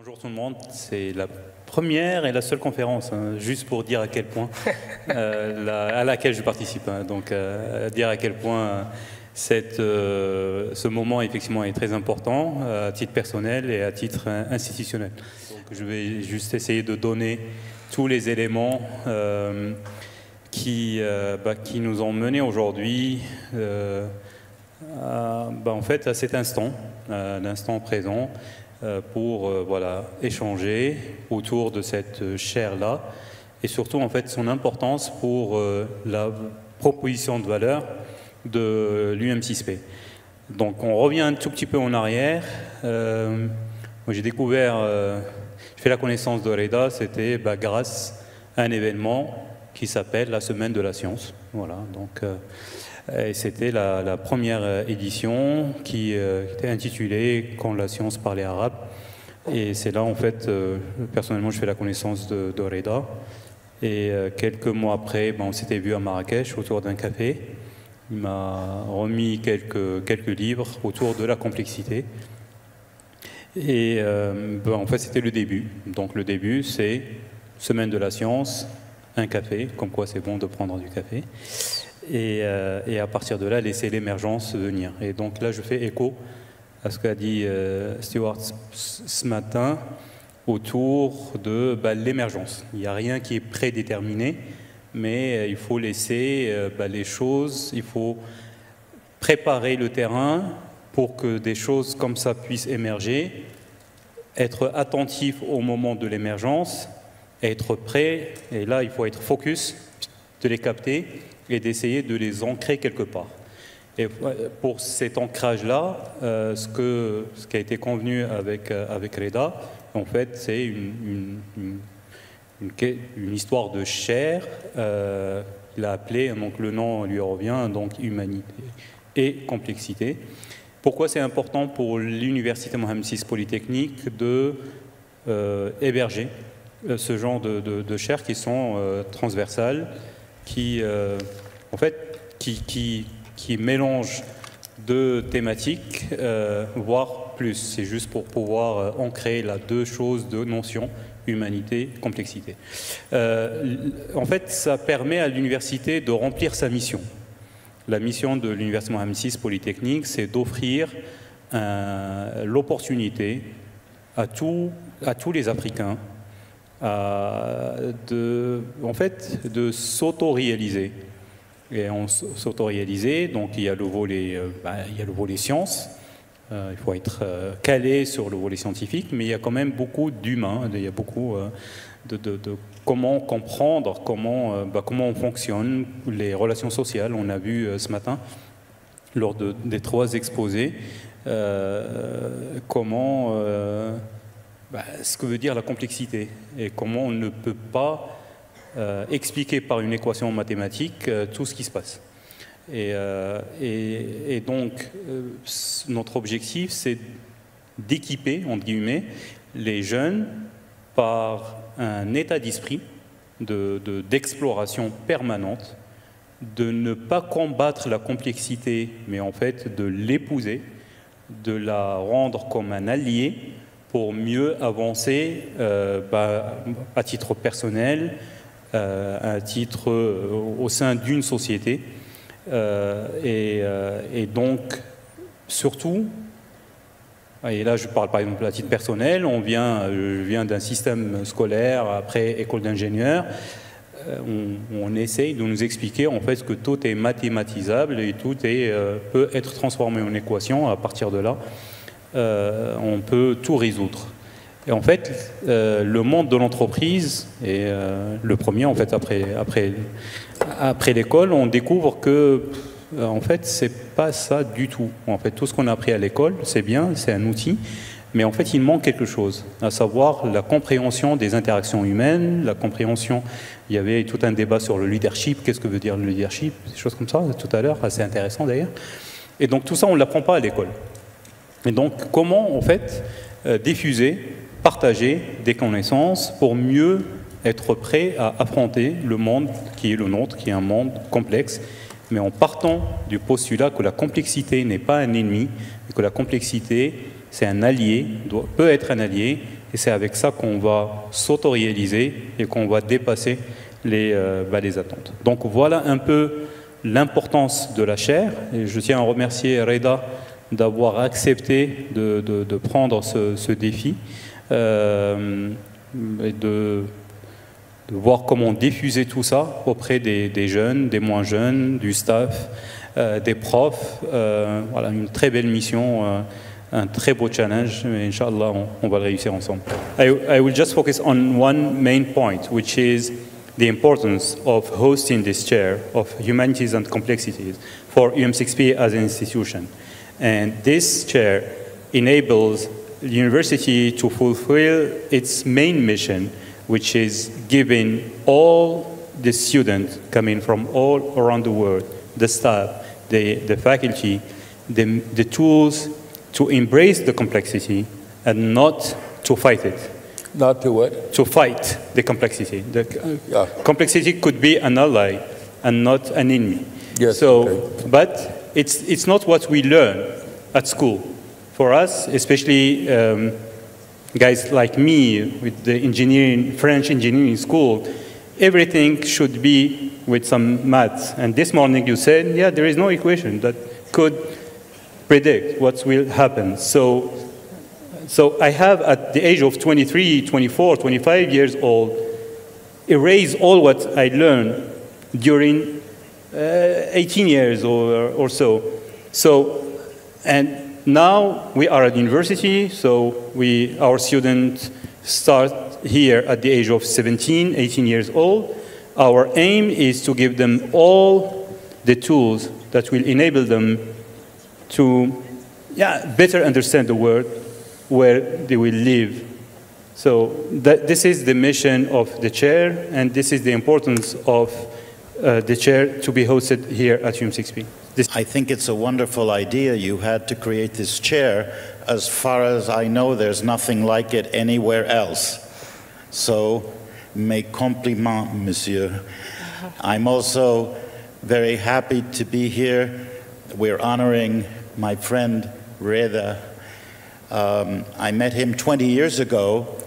Bonjour tout le monde, c'est la première et la seule conférence, hein, juste pour dire à quel point, à laquelle je participe, hein, donc dire à quel point ce moment effectivement est très important à titre personnel et à titre institutionnel. Donc je vais juste essayer de donner tous les éléments qui nous ont menés aujourd'hui en fait à cet instant, l'instant présent, pour échanger autour de cette chaire-là et surtout en fait son importance pour la proposition de valeur de l'UM6P. Donc on revient un tout petit peu en arrière. Moi j'ai découvert, je fais la connaissance de Reda, c'était grâce à un événement qui s'appelle la Semaine de la Science. Voilà, donc c'était la première édition qui était intitulée « Quand la science parlait arabe ». Et c'est là, en fait, personnellement, je fais la connaissance de Reda. Et quelques mois après, on s'était vu à Marrakech autour d'un café. Il m'a remis quelques livres autour de la complexité. Et en fait, c'était le début. Donc le début, c'est Semaine de la science, un café, comme quoi c'est bon de prendre du café. Et à partir de là, laisser l'émergence venir. Et donc là, je fais écho à ce qu'a dit Stewart ce matin autour de l'émergence. Il n'y a rien qui est prédéterminé, mais il faut laisser les choses, il faut préparer le terrain pour que des choses comme ça puissent émerger, être attentif au moment de l'émergence, être prêt, et là, il faut être focus, de les capter, et d'essayer de les ancrer quelque part. Et pour cet ancrage-là, ce qui a été convenu avec Reda, en fait, c'est une histoire de chair. Il a appelé, donc le nom lui revient, donc humanité et complexité. Pourquoi c'est important pour l'Université Mohammed VI Polytechnique de héberger ce genre de chaires qui sont transversales, qui mélange deux thématiques, voire plus. C'est juste pour pouvoir ancrer là deux choses, deux notions, humanité, complexité. En fait, ça permet à l'université de remplir sa mission. La mission de l'Université Mohammed VI Polytechnique, c'est d'offrir l'opportunité à tous les Africains de s'auto-réaliser. Et on s'auto-réaliser, donc il y a le volet sciences, il faut être calé sur le volet scientifique, mais il y a quand même beaucoup d'humains, il y a beaucoup de comment comprendre, comment on fonctionne, les relations sociales. On a vu ce matin, lors des 3 exposés, comment ce que veut dire la complexité et comment on ne peut pas expliquer par une équation mathématique tout ce qui se passe. Et donc, notre objectif, c'est d'équiper, entre guillemets, les jeunes par un état d'esprit d'exploration permanente, de ne pas combattre la complexité, mais en fait de l'épouser, de la rendre comme un allié pour mieux avancer à titre personnel, à titre au sein d'une société. Et donc, surtout, et là je parle par exemple à titre personnel, je viens d'un système scolaire, après école d'ingénieur, on essaye de nous expliquer en fait que tout est mathématisable et tout peut être transformé en équation. À partir de là, on peut tout résoudre. Et en fait, le monde de l'entreprise, et le premier, en fait, après l'école, on découvre que, en fait, c'est pas ça du tout. En fait, tout ce qu'on a appris à l'école, c'est bien, c'est un outil, mais en fait, il manque quelque chose, à savoir la compréhension des interactions humaines, la compréhension. Il y avait tout un débat sur le leadership. Qu'est-ce que veut dire le leadership? Des choses comme ça, tout à l'heure, assez intéressant d'ailleurs. Et donc, tout ça, on ne l'apprend pas à l'école. Et donc, comment, en fait, diffuser, partager des connaissances pour mieux être prêt à affronter le monde qui est le nôtre, qui est un monde complexe, mais en partant du postulat que la complexité n'est pas un ennemi, mais que la complexité, c'est un allié, peut être un allié, Et c'est avec ça qu'on va s'auto-réaliser et qu'on va dépasser les attentes. Donc voilà un peu l'importance de la chaire. Et je tiens à remercier Reda d'avoir accepté de prendre ce défi et de voir comment diffuser tout ça auprès des jeunes, des moins jeunes, du staff, des profs. Voilà, une très belle mission, un très beau challenge, mais Inch'Allah, on va le réussir ensemble. I will just focus on one main point, which is the importance of hosting this chair of humanities and complexities for UM6P as an institution. And this chair enables the university to fulfill its main mission, which is giving all the students coming from all around the world, the staff, the faculty, the tools to embrace the complexity and not to fight it. Not to what? To fight the complexity. Complexity could be an ally and not an enemy. Yes, so, okay. But it's not what we learn at school. For us, especially guys like me with the French engineering school, everything should be with some maths. And this morning you said, yeah, there is no equation that could predict what will happen. So I have, at the age of 23, 24, 25 years old, erased all what I learned during 18 years or so. And now we are at university, so our students start here at the age of 17, 18 years old. Our aim is to give them all the tools that will enable them to better understand the world where they will live. So this is the mission of the chair, and this is the importance of the chair to be hosted here at UM6P. I think it's a wonderful idea you had to create this chair. As far as I know, there's nothing like it anywhere else. So, mes compliments, monsieur. I'm also very happy to be here. We're honoring my friend Reda. I met him 20 years ago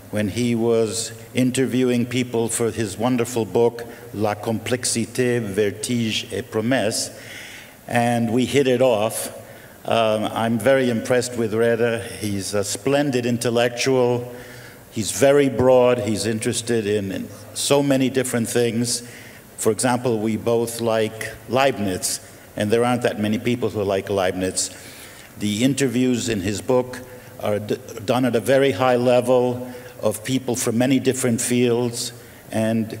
when he was interviewing people for his wonderful book, La Complexité, Vertige et Promesse, and we hit it off. I'm very impressed with Reda. He's a splendid intellectual. He's very broad. He's interested in so many different things. For example, we both like Leibniz, and there aren't that many people who like Leibniz. The interviews in his book are done at a very high level of people from many different fields, and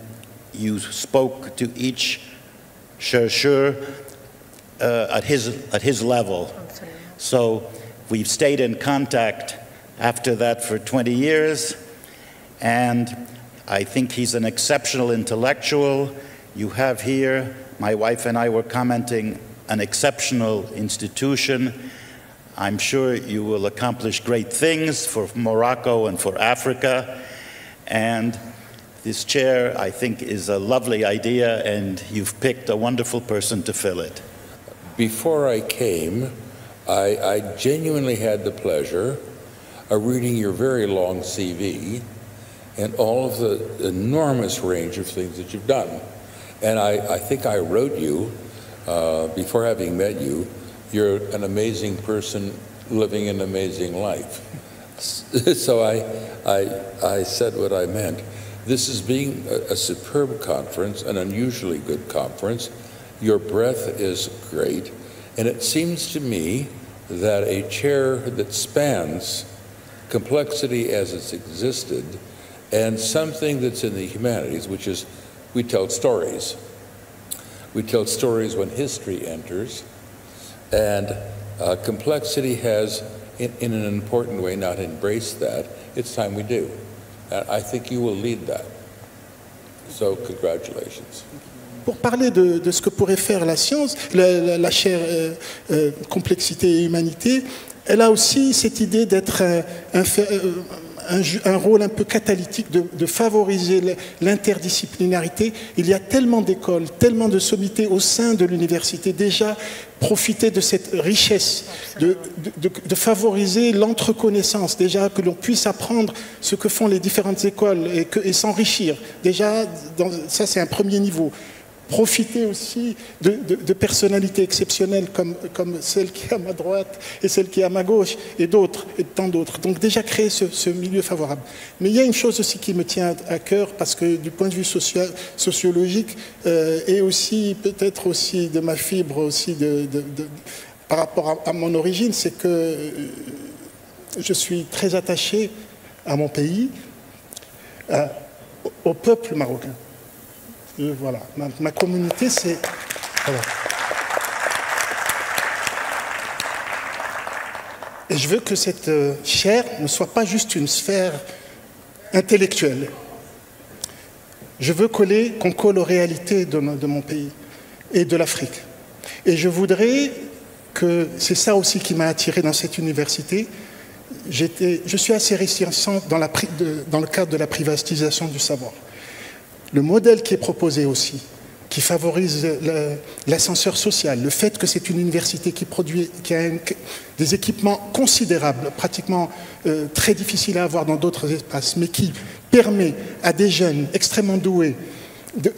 you spoke to each chercheur at his level. So we've stayed in contact after that for 20 years, and I think he's an exceptional intellectual. You have here, my wife and I were commenting, an exceptional institution. I'm sure you will accomplish great things for Morocco and for Africa. And this chair, I think, is a lovely idea, and you've picked a wonderful person to fill it. Before I came, I genuinely had the pleasure of reading your very long CV and all of the enormous range of things that you've done. And I think I wrote you, before having met you, you're an amazing person living an amazing life. So I said what I meant. This is being a superb conference, an unusually good conference. Your breadth is great, and it seems to me that a chair that spans complexity as it's existed and something that's in the humanities, which is we tell stories. We tell stories when history enters, and complexity has, in an important way, not embraced that. It's time we do. And I think you will lead that. So, congratulations. Pour parler de ce que pourrait faire la science, la chaire complexité et humanité, elle a aussi cette idée d'être un rôle un peu catalytique de favoriser l'interdisciplinarité. Il y a tellement d'écoles, tellement de sommités au sein de l'université. Déjà, profiter de cette richesse, de favoriser l'entreconnaissance, déjà que l'on puisse apprendre ce que font les différentes écoles et s'enrichir. Déjà, ça c'est un premier niveau. Profiter aussi de personnalités exceptionnelles comme celle qui est à ma droite et celle qui est à ma gauche et d'autres, et tant d'autres. Donc déjà créer ce milieu favorable. Mais il y a une chose aussi qui me tient à cœur parce que du point de vue sociologique et aussi peut-être aussi de ma fibre aussi par rapport à mon origine, c'est que je suis très attaché à mon pays, au peuple marocain. Voilà, ma communauté, c'est... Voilà. Et je veux que cette chaire ne soit pas juste une sphère intellectuelle. Je veux qu'on colle aux réalités de mon pays et de l'Afrique. Et je voudrais que... C'est ça aussi qui m'a attiré dans cette université. Je suis assez réticent dans le cadre de la privatisation du savoir. Le modèle qui est proposé aussi, qui favorise l'ascenseur social, le fait que c'est une université qui a des équipements considérables, pratiquement très difficiles à avoir dans d'autres espaces, mais qui permet à des jeunes extrêmement doués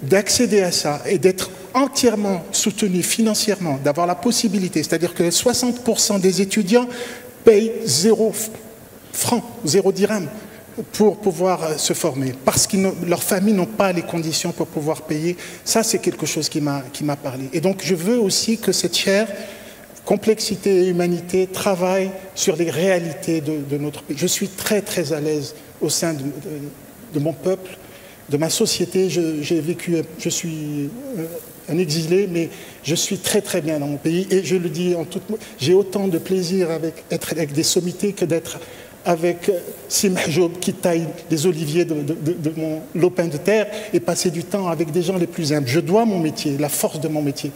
d'accéder à ça et d'être entièrement soutenus financièrement, d'avoir la possibilité, c'est-à-dire que 60% des étudiants payent 0 francs, 0 dirham pour pouvoir se former, parce que leurs familles n'ont pas les conditions pour pouvoir payer. Ça, c'est quelque chose qui m'a parlé. Et donc, je veux aussi que cette chaire, complexité et humanité, travaille sur les réalités de notre pays. Je suis très, très à l'aise au sein de mon peuple, de ma société. J'ai vécu, je suis un exilé, mais je suis très, très bien dans mon pays. Et je le dis en toute... J'ai autant de plaisir être avec des sommités que d'être avec Sim Hjoub qui taille les oliviers de mon lopin de terre et passer du temps avec des gens les plus humbles. Je dois mon métier, la force de mon métier,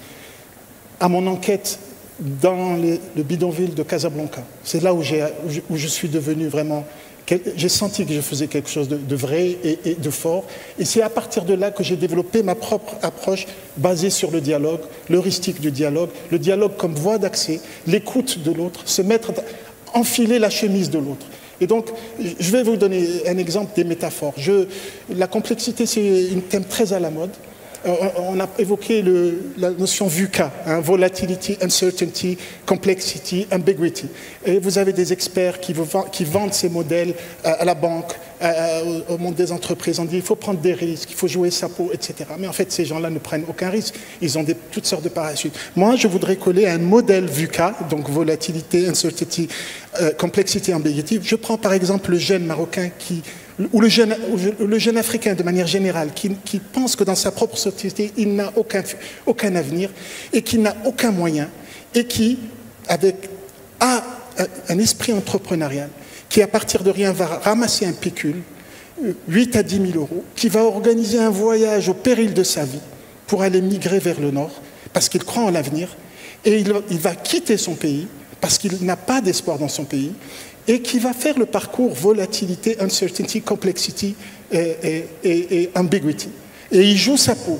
à mon enquête dans le bidonville de Casablanca. C'est là où je suis devenu vraiment... J'ai senti que je faisais quelque chose de vrai et de fort. Et c'est à partir de là que j'ai développé ma propre approche basée sur le dialogue, l'heuristique du dialogue, le dialogue comme voie d'accès, l'écoute de l'autre, enfiler la chemise de l'autre. Et donc, je vais vous donner un exemple des métaphores. La complexité, c'est un thème très à la mode. On a évoqué la notion VUCA, hein, Volatility, Uncertainty, Complexity, Ambiguity. Et vous avez des experts qui vendent ces modèles à la banque, au monde des entreprises. On dit il faut prendre des risques, il faut jouer sa peau, etc. Mais en fait, ces gens-là ne prennent aucun risque. Ils ont toutes sortes de parachutes. Moi, je voudrais coller un modèle VUCA, donc Volatility, Uncertainty, Complexity, Ambiguity. Je prends par exemple le jeune marocain ou le jeune africain de manière générale qui pense que dans sa propre société, il n'a aucun avenir et qu'il n'a aucun moyen et qui a un esprit entrepreneurial, qui à partir de rien va ramasser un pécule, 8 à 10 000 euros, qui va organiser un voyage au péril de sa vie pour aller migrer vers le nord parce qu'il croit en l'avenir et il va quitter son pays parce qu'il n'a pas d'espoir dans son pays et qui va faire le parcours volatilité, uncertainty, complexity et ambiguity. Et il joue sa peau.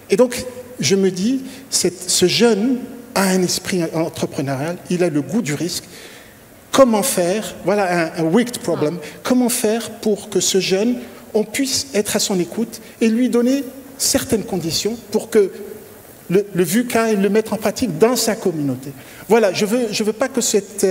Et donc, je me dis, ce jeune a un esprit entrepreneurial, il a le goût du risque. Comment faire, voilà un wicked problem, comment faire pour que ce jeune, on puisse être à son écoute et lui donner certaines conditions pour que le VUCA et le mettre en pratique dans sa communauté. Voilà, je veux pas que cette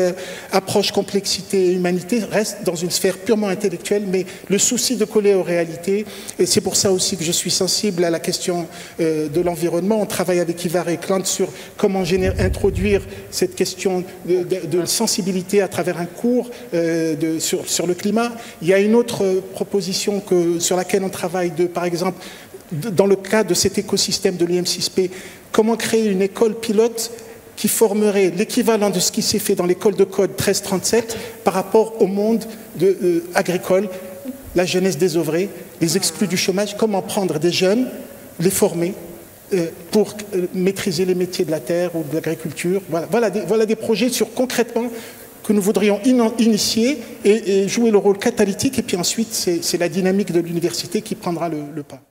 approche complexité et humanité reste dans une sphère purement intellectuelle, mais le souci de coller aux réalités, et c'est pour ça aussi que je suis sensible à la question de l'environnement. On travaille avec Ivar Ekland sur comment introduire cette question de sensibilité à travers un cours sur le climat. Il y a une autre proposition sur laquelle on travaille, par exemple, dans le cas de cet écosystème de l'IM6P, comment créer une école pilote qui formerait l'équivalent de ce qui s'est fait dans l'école de code 1337 par rapport au monde agricole, la jeunesse désœuvrée, les exclus du chômage, comment prendre des jeunes, les former pour maîtriser les métiers de la terre ou de l'agriculture. Voilà des projets sur concrètement que nous voudrions initier et jouer le rôle catalytique, et puis ensuite c'est la dynamique de l'université qui prendra le pas.